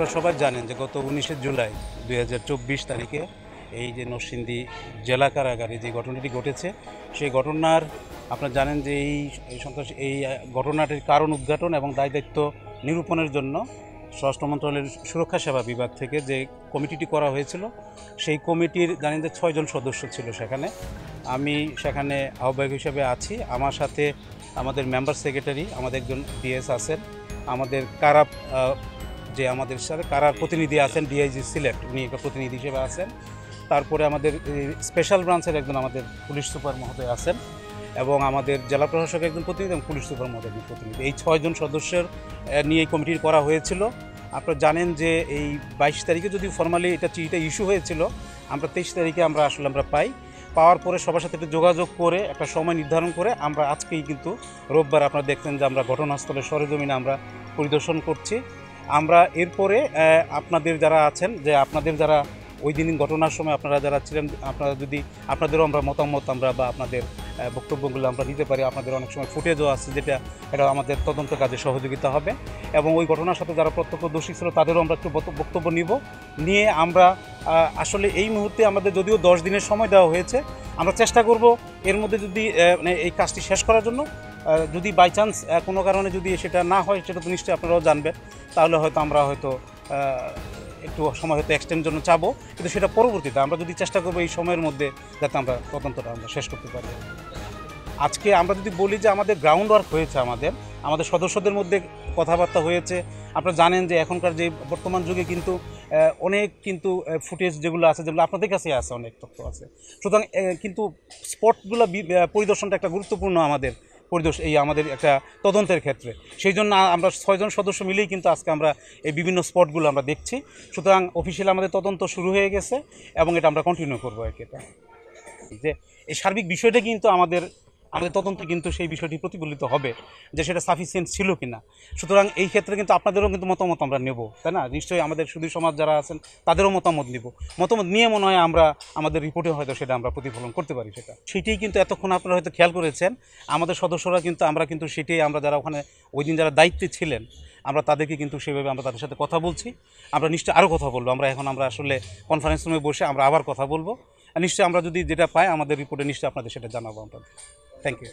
আপনারা সবাই জানেন যে গত 19শে জুলাই 2024 তারিখে এই যে নরসিংদী জেলা কারাগারে যে ঘটনাটি ঘটেছে, সেই ঘটনার আপনারা জানেন যে এই ঘটনাটির কারণ উদ্ঘাটন এবং দায় দায়িত্ব নিরূপণের জন্য স্বরাষ্ট্র মন্ত্রণালয়ের সুরক্ষা সেবা বিভাগ থেকে যে কমিটিটি করা হয়েছিল, সেই কমিটির জানেন যে 6 জন সদস্য ছিল। আমি সেখানে আহ্বায়ক হিসেবে আছি। আমার সাথে আমাদের মেম্বার সেক্রেটারি, আমাদের একজন ডিএস আছেন, আমাদের আমাদের সাথে কারার প্রতিনিধি আছেন ডিআইজি সিলেক্ট, উনি একটা প্রতিনিধি হিসেবে আছেন। তারপরে আমাদের স্পেশাল ব্রাঞ্চের একজন আমাদের পুলিশ সুপার মহোদয় আছেন এবং আমাদের জেলা প্রশাসক একজন প্রতিনিধি এবং পুলিশ সুপার মহোদয় একজন প্রতিনিধি। এই 6 জন সদস্যের নিয়ে এই কমিটি করা হয়েছিল। আপনারা জানেন যে এই 22 তারিখে যদি ফর্মালি চিঠিটা ইস্যু হয়েছিল, আমরা 23 তারিখে আমরা পাওয়ার পরে সবার সাথে একটু যোগাযোগ করে একটা সময় নির্ধারণ করে আমরা আজকেই কিন্তু রোববার আপনারা দেখলেন যে আমরা ঘটনাস্থলে সরেজমিনে আমরা পরিদর্শন করছি। আমরা এরপরে আপনাদের যারা আছেন, যে আপনাদের যারা ওই দিন ঘটনার সময় আপনারা যারা ছিলেন, আপনাদেরও আমরা মতামত বা আপনাদের বক্তব্যগুলো আমরা দিতে পারি। আপনাদের অনেক সময় ফুটেজও আছে, এটা আমাদের তদন্ত কাজে সহযোগিতা হবে এবং ওই ঘটনার সাথে যারা প্রত্যক্ষদর্শী ছিল তাদেরও আমরা একটু বক্তব্য নিয়ে আমরা আসলে এই মুহূর্তে আমাদের যদিও 10 দিনের সময় দেওয়া হয়েছে, আমরা চেষ্টা করব এর মধ্যে যদি এই কাজটি শেষ করার জন্য। যদি বাই চান্স কোনো কারণে যদি সেটা না হয়, সেটা তো নিশ্চয়ই আপনারাও জানবেন, তাহলে আমরা একটু সময় এক্সটেন্ড জন্য চাবো, কিন্তু সেটা পরবর্তীতে আমরা যদি চেষ্টা করবো এই সময়ের মধ্যে যাতে আমরা তদন্তটা আমরা শেষ করতে পারি। আজকে আমরা যদি বলি যে আমাদের গ্রাউন্ড ওয়ার্ক হয়েছে, আমাদের সদস্যদের মধ্যে কথাবার্তা হয়েছে। আপনারা জানেন যে এখনকার যে বর্তমান যুগে কিন্তু অনেক ফুটেজ যেগুলো আপনাদের কাছে আছে, অনেক তথ্য আছে। সুতরাং কিন্তু স্পটগুলো পরিদর্শনটা একটা গুরুত্বপূর্ণ আমাদের আমাদের একটা তদন্তের ক্ষেত্রে। সেই জন্য আমরা 6 জন সদস্য মিলেই কিন্তু আজকে আমরা এই বিভিন্ন স্পটগুলো আমরা দেখছি। সুতরাং অফিসিয়ালি আমাদের তদন্ত শুরু হয়ে গেছে এবং এটা আমরা কন্টিনিউ করবো। এটা যে এই সার্বিক বিষয়টা কিন্তু আমাদের তদন্তে কিন্তু সেই বিষয়টি প্রতিফলিত হবে যে সেটা সাফিসিয়েন্ট ছিল কিনা। সুতরাং এই ক্ষেত্রে কিন্তু আপনাদেরও কিন্তু মতামত আমরা নেব, তাই না? নিশ্চয়ই আমাদের সুধী সমাজ যারা আছেন তাদেরও মতামত নিয়ে মনে হয় আমাদের রিপোর্টে হয়তো সেটা আমরা প্রতিফলন করতে পারি। সেটাই কিন্তু এতক্ষণ আপনারা হয়তো খেয়াল করেছেন, আমাদের সদস্যরা কিন্তু আমরা সেটাই আমরা যারা ওখানে ওই দিন যারা দায়িত্বে ছিলেন, আমরা তাদেরকে কিন্তু সেভাবে আমরা তাদের সাথে কথা বলছি। আমরা নিশ্চয়ই আরও কথা বলবো। আমরা আসলে কনফারেন্স রুমে বসে আমরা আবার কথা বলবো। নিশ্চয়ই আমরা যদি যেটা পাই আমাদের রিপোর্টে নিশ্চয়ই আপনাদের সেটা জানাবো আমরা। Thank you.